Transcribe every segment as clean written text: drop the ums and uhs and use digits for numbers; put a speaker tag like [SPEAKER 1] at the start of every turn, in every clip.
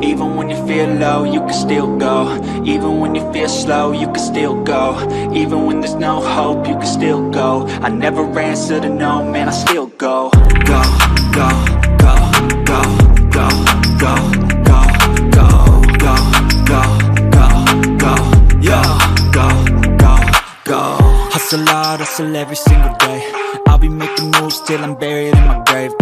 [SPEAKER 1] Even when you feel low, you can still go. Even when you feel slow, you can still go. Even when there's no hope, you can still go. I never answer to no, man, I still go. Go, go, go, go, go, go, go, go, go, go, go, go, go, go, go. Hustle hard, hustle every single day. I'll be making moves till I'm buried in my grave.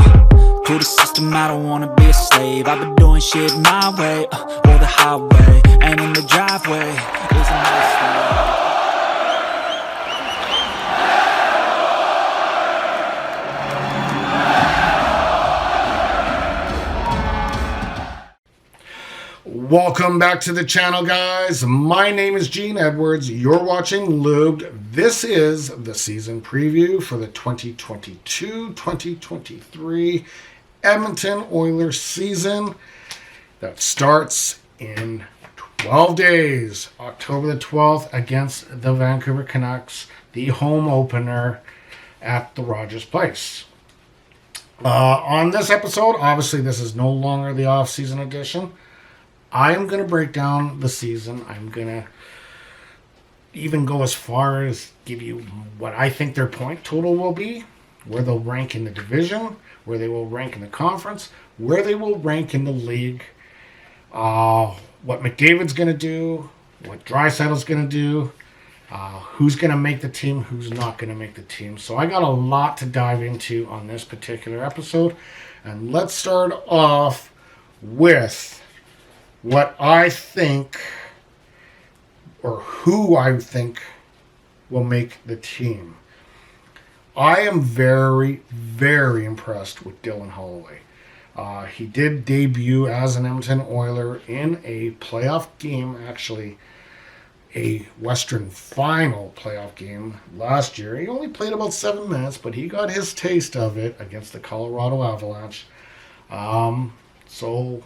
[SPEAKER 1] To the system, I don't wanna be a slave. I've been doing shit my way, or the highway. And in the driveway is a nice
[SPEAKER 2] Welcome back to the channel, guys. My name is Gene Edwards. You're watching Lubed. This is the season preview for the 2022-2023 Edmonton Oiler season that starts in 12 days. October the 12th against the Vancouver Canucks, the home opener at the Rogers Place. On this episode, obviously this is no longer the off-season edition. I am going to break down the season. I'm going to even go as far as give you what I think their point total will be, where they'll rank in the division, where they will rank in the conference, where they will rank in the league, what McDavid's going to do, what Draisaitl's going to do, who's going to make the team, who's not going to make the team. So I got a lot to dive into on this particular episode. And let's start off with what I think, or who I think will make the team. I am very, very impressed with Dylan Holloway. He did debut as an Edmonton Oiler in a playoff game, actually a Western Final playoff game last year. He only played about 7 minutes, but he got his taste of it against the Colorado Avalanche. So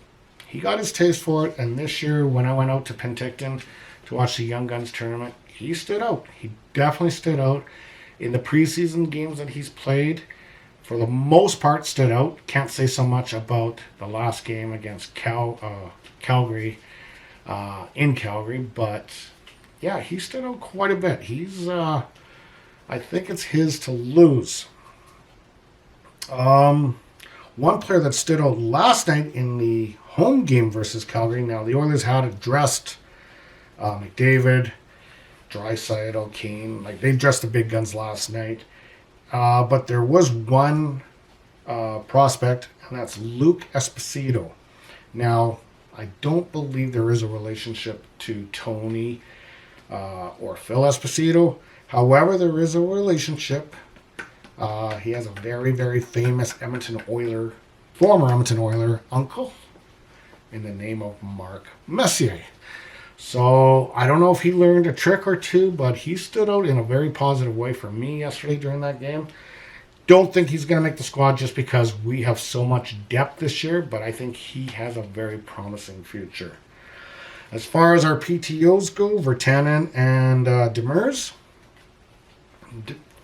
[SPEAKER 2] he got his taste for it, and this year when I went out to Penticton to watch the Young Guns tournament, he stood out. He definitely stood out. In the preseason games that he's played, for the most part, stood out. Can't say so much about the last game against Calgary, in Calgary, but yeah, he stood out quite a bit. He's, I think it's his to lose. One player that stood out last night in the home game versus Calgary. Now, the Oilers had addressed McDavid, Draisaitl, Kane. Like, they dressed the big guns last night. But there was one prospect, and that's Luke Esposito. Now, I don't believe there is a relationship to Tony or Phil Esposito. However, there is a relationship. He has a very, very famous Edmonton Oiler, former Edmonton Oiler uncle in the name of Mark Messier. So I don't know if he learned a trick or two, but he stood out in a very positive way for me yesterday during that game. Don't think he's going to make the squad just because we have so much depth this year, but I think he has a very promising future. As far as our PTOs go, Virtanen and Demers,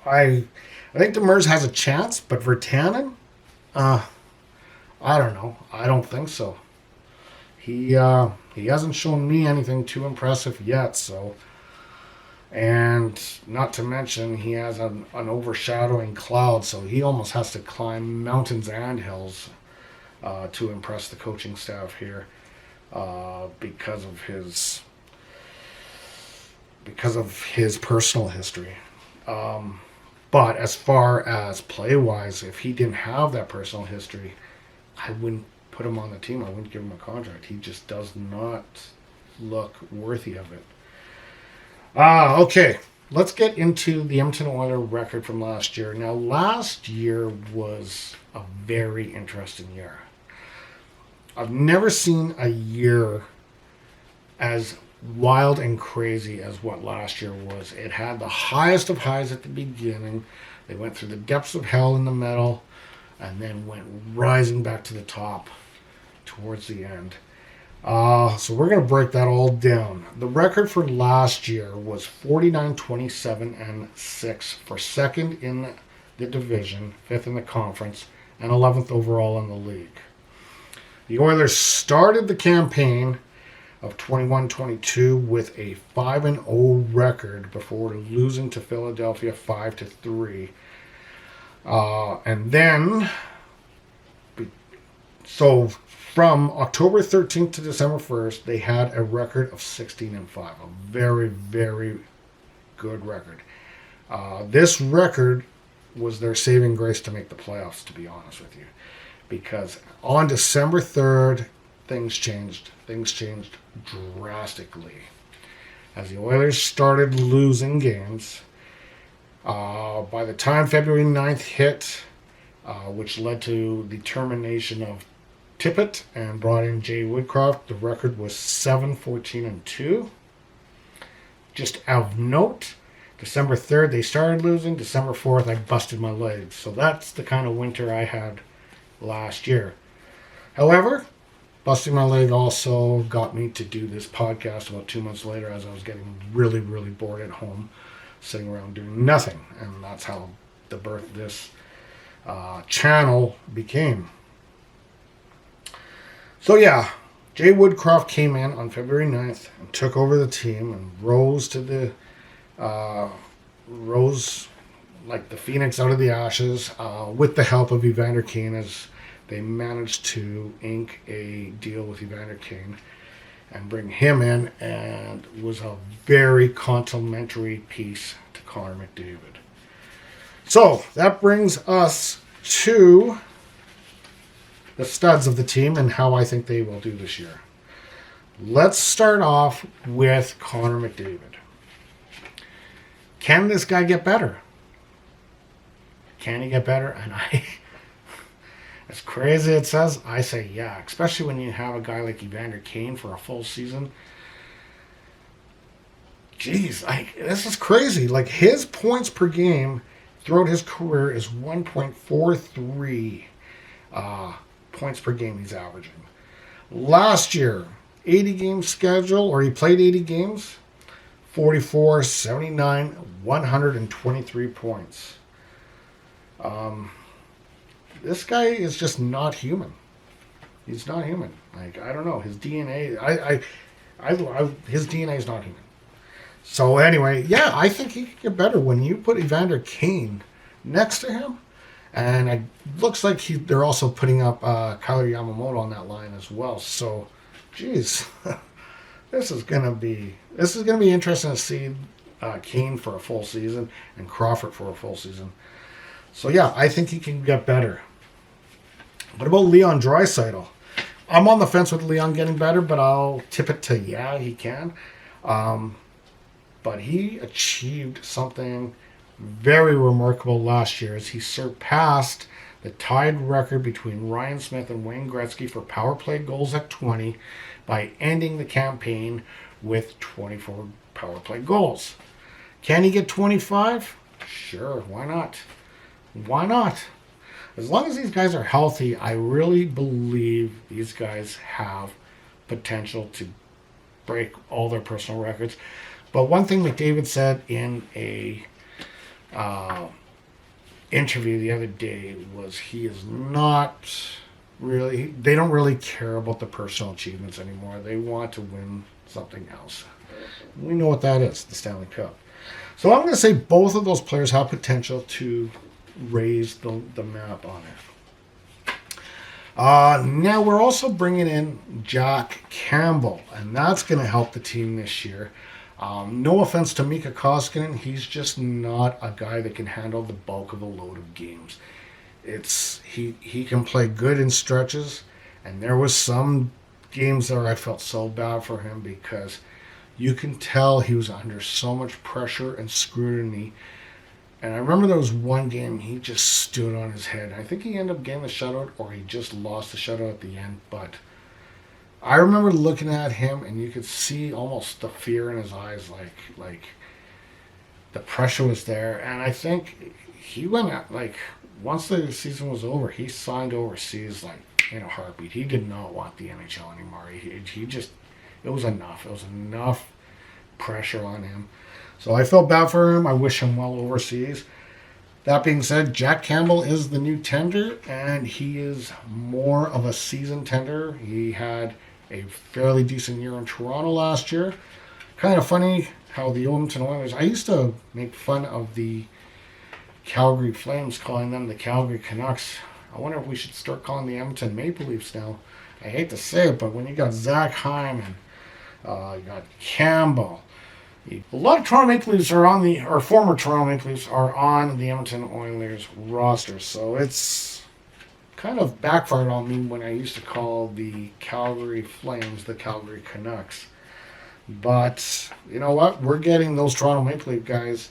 [SPEAKER 2] I think Demers has a chance, but Virtanen, I don't know. I don't think so. He hasn't shown me anything too impressive yet, so. And not to mention, he has an overshadowing cloud, so he almost has to climb mountains and hills to impress the coaching staff here because of his personal history. But as far as play-wise, if he didn't have that personal history, I wouldn't put him on the team. I wouldn't give him a contract. He just does not look worthy of it. Okay, let's get into the Edmonton Oiler record from last year. Now, last year was a very interesting year. I've never seen a year as wild and crazy as what last year was. It had the highest of highs at the beginning. They went through the depths of hell in the middle and then went rising back to the top towards the end. So we're going to break that all down. The record for last year was 49-27-6 for second in the division, fifth in the conference, and 11th overall in the league. The Oilers started the campaign of 21-22 with a 5-0 record before losing to Philadelphia 5-3. And then, so from October 13th to December 1st, they had a record of 16-5. A very, very good record. This record was their saving grace to make the playoffs, to be honest with you. Because on December 3rd, things changed. Things changed drastically. As the Oilers started losing games, by the time February 9th hit, which led to the termination of Tippett and brought in Jay Woodcroft, the record was 7-14-2. Just of note, December 3rd, they started losing. December 4th, I busted my legs. So that's the kind of winter I had last year. However, busting my leg also got me to do this podcast about 2 months later as I was getting really, really bored at home, sitting around doing nothing. And that's how the birth of this channel became. So yeah, Jay Woodcroft came in on February 9th and took over the team and rose like the phoenix out of the ashes with the help of Evander Kane, as they managed to ink a deal with Evander Kane and bring him in, and was a very complimentary piece to Connor McDavid. So that brings us to the studs of the team and how I think they will do this year. Let's start off with Connor McDavid. Can this guy get better? Can he get better? And as crazy as it says, I say yeah. Especially when you have a guy like Evander Kane for a full season. Jeez, this is crazy. Like, his points per game throughout his career is 1.43 points per game he's averaging. Last year, 80 game schedule, or he played 80 games, 44, 79, 123 points. This guy is just not human. He's not human. Like, I don't know. His DNA, his DNA is not human. So anyway, yeah, I think he could get better when you put Evander Kane next to him. And it looks like they're also putting up Kyler Yamamoto on that line as well. So, geez, this is gonna be interesting to see Kane for a full season and Crawford for a full season. So yeah, I think he can get better. What about Leon Draisaitl? I'm on the fence with Leon getting better, but I'll tip it to yeah, he can. But he achieved something very remarkable last year as he surpassed the tied record between Ryan Smith and Wayne Gretzky for power play goals at 20 by ending the campaign with 24 power play goals. Can he get 25? Sure, why not? Why not? As long as these guys are healthy, I really believe these guys have potential to break all their personal records. But one thing McDavid said in a interview the other day was he is not really, they don't really care about the personal achievements anymore. They want to win something else. We know what that is, the Stanley Cup. So I'm going to say both of those players have potential to raise the map on it. Now we're also bringing in Jack Campbell, and that's going to help the team this year. No offense to Mika Koskinen, he's just not a guy that can handle the bulk of the load of games. He can play good in stretches, and there was some games there I felt so bad for him because you can tell he was under so much pressure and scrutiny. And I remember there was one game he just stood on his head. I think he ended up getting the shutout, or he just lost the shutout at the end. But I remember looking at him, and you could see almost the fear in his eyes, like the pressure was there. And I think he went out, like, once the season was over, he signed overseas like in a heartbeat. He did not want the NHL anymore. He just, it was enough. It was enough pressure on him. So I felt bad for him. I wish him well overseas. That being said, Jack Campbell is the new tender, and he is more of a seasoned tender. He had a fairly decent year in Toronto last year. Kind of funny how the Edmonton Oilers, I used to make fun of the Calgary Flames, calling them the Calgary Canucks. I wonder if we should start calling the Edmonton Maple Leafs now. I hate to say it, but when you got Zach Hyman, you got Campbell, a lot of Toronto Maple Leafs are on the, or former Toronto Maple Leafs are on the Edmonton Oilers roster. So it's kind of backfired on me when I used to call the Calgary Flames the Calgary Canucks. But you know what? We're getting those Toronto Maple Leaf guys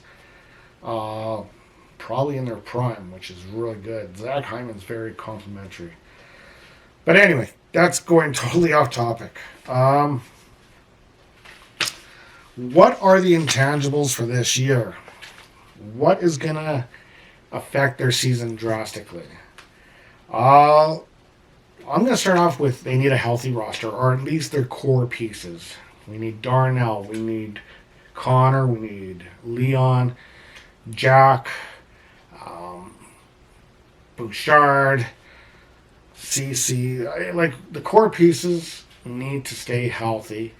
[SPEAKER 2] probably in their prime, which is really good. Zach Hyman's very complimentary. But anyway, that's going totally off topic. What are the intangibles for this year? What is going to affect their season drastically? I'm going to start off with they need a healthy roster, or at least their core pieces. We need Darnell, we need Connor, we need Leon, Jack, Bouchard, CC. Like, the core pieces need to stay healthy.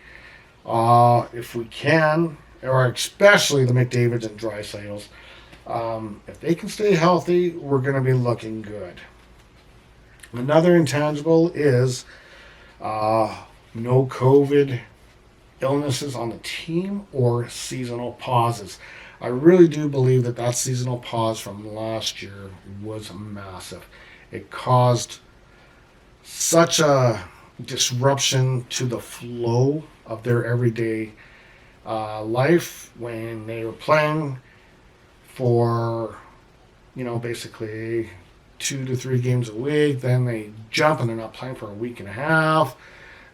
[SPEAKER 2] If we can, or especially the McDavids and Draisaitl's, if they can stay healthy, we're going to be looking good. Another intangible is no COVID illnesses on the team or seasonal pauses. I really do believe that seasonal pause from last year was massive. It caused such a disruption to the flow of their everyday life when they were playing for, basically 2 to 3 games a week. Then they jump and they're not playing for a week and a half.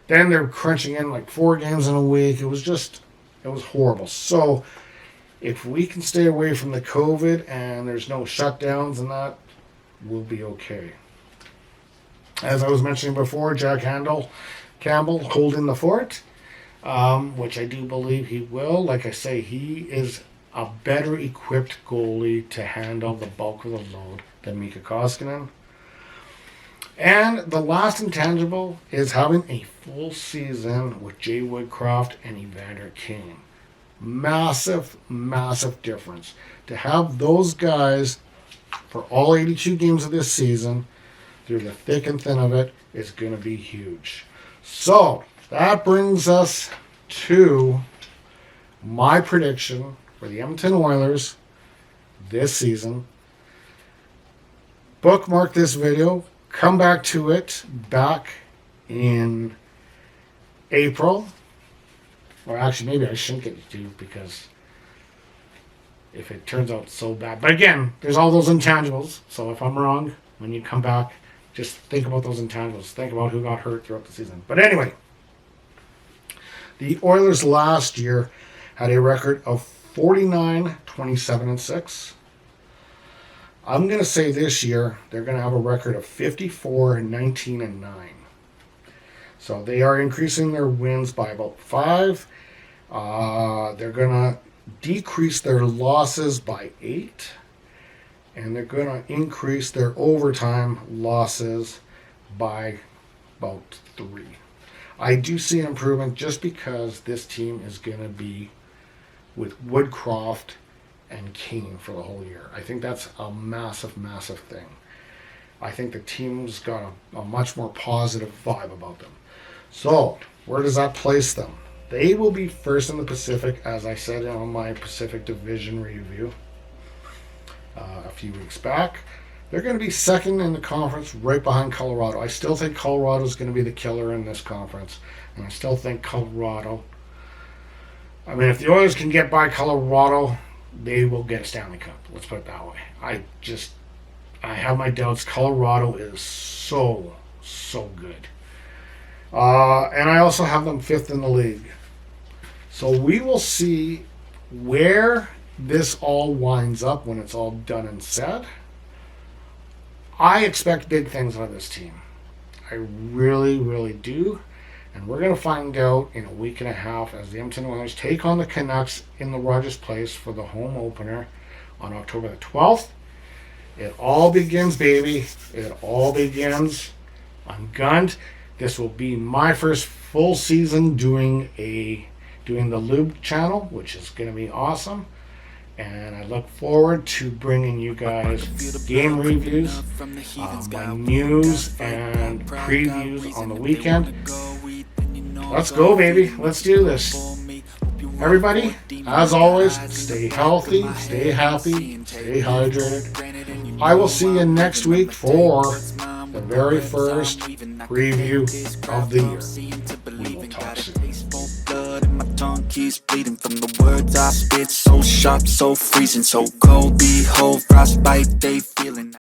[SPEAKER 2] Then they're crunching in like 4 games in a week. It was horrible. So if we can stay away from the COVID and there's no shutdowns and that, we'll be okay. As I was mentioning before, Jack Campbell holding the fort, which I do believe he will. Like I say, he is a better equipped goalie to handle the bulk of the load than Mika Koskinen. And the last intangible is having a full season with Jay Woodcroft and Evander Kane. Massive, massive difference. To have those guys for all 82 games of this season, through the thick and thin of it, is going to be huge. So, that brings us to my prediction for the Edmonton Oilers this season. Bookmark this video. Come back to it back in April. Or actually, maybe I shouldn't get to, because if it turns out so bad. But again, there's all those intangibles. So if I'm wrong, when you come back, just think about those intangibles. Think about who got hurt throughout the season. But anyway, the Oilers last year had a record of 49, 27, and 6. I'm going to say this year they're going to have a record of 54, 19, and 9. So they are increasing their wins by about 5. They're going to decrease their losses by 8. And they're going to increase their overtime losses by about 3. I do see an improvement just because this team is going to be with Woodcroft and Kane for the whole year. I think that's a massive, massive thing. I think the team's got a much more positive vibe about them. So, where does that place them? They will be first in the Pacific, as I said on my Pacific Division review a few weeks back. They're going to be second in the conference, right behind Colorado. I still think Colorado is going to be the killer in this conference. And I still think Colorado, if the Oilers can get by Colorado, they will get a Stanley Cup. Let's put it that way. I have my doubts. Colorado is so good. And I also have them 5th in the league. So we will see where this all winds up when it's all done and said. I expect big things out of this team. I really, really do. And we're going to find out in a week and a half as the Edmonton Oilers take on the Canucks in the Rogers Place for the home opener on October the 12th. It all begins, baby. It all begins. I'm gunned. This will be my first full season doing the Lube channel, which is going to be awesome. And I look forward to bringing you guys game reviews, my news, and previews on the weekend. Let's go, baby. Let's do this. Everybody, as always, stay healthy, stay happy, stay hydrated. I will see you next week for the very first preview of the year. We will talk soon.
[SPEAKER 1] My tongue keeps bleeding from the words I spit. So sharp, so freezing, so cold. Behold, frostbite, they feeling.